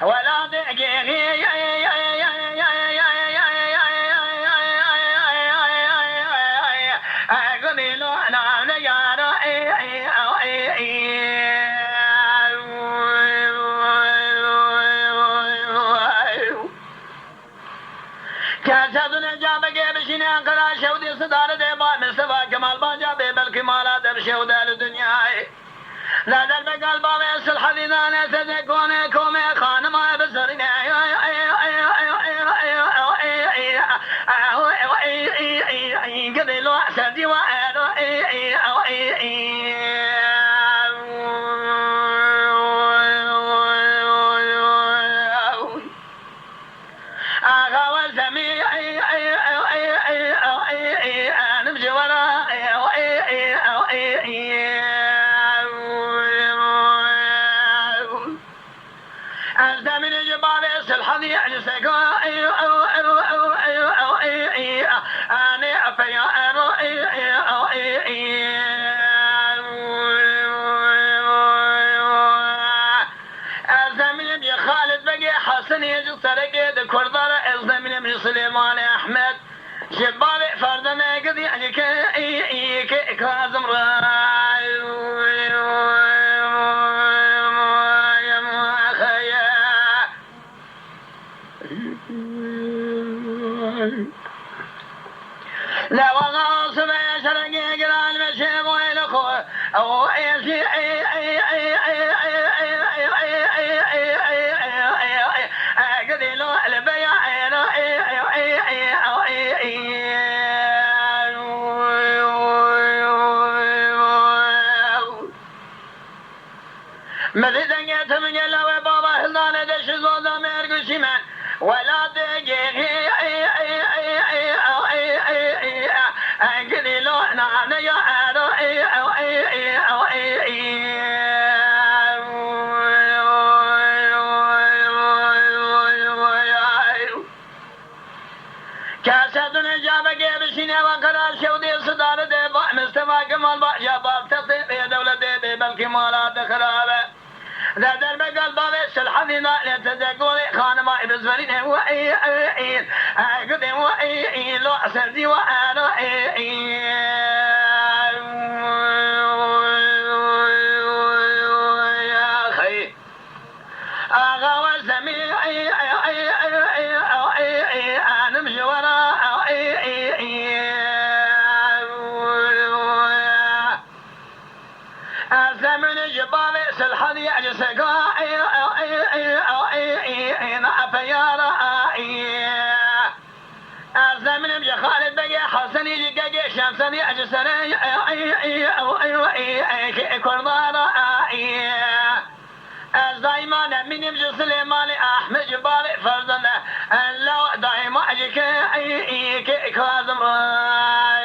ولا دقيقي كاسدنا جابك بشنا قرا شودي صدار ديبا مصطفى كمال باجا بالكمال درشود الدنيا لا درب قلبا ويصل حديدان تذكون كومي خانما بزرنا قدلوا سدي وعلو سليمان أحمد شباب فردنا قضي عليك كاظم راي لا والله سبع شرقي قران مشيب ويلخو او قضي له البيع مذدنيت من يلا بابا هلان دش زودا مرقو شمان ولا دقيقي قدي لو نعنا يا كاسدنا جابك بشنا وقرا شودي صدار ديبا مصطفى كمال باجا باب تصيب يا دولة ديبي بالكمالات خرابة ذا درب قلبا بيسل حذينا لتذكري خانما بزفرين قدي لو سردي وآلو يا خي آغا والزمي نمشي وراء الزمن جبال سلحني أجسك الزمن بخالد بقي حسني جقاقي شمسني أجسني كردارا الزايمان من يمشي سليمان أحمد جبال فردنا لو دايما أجيك كاظم راي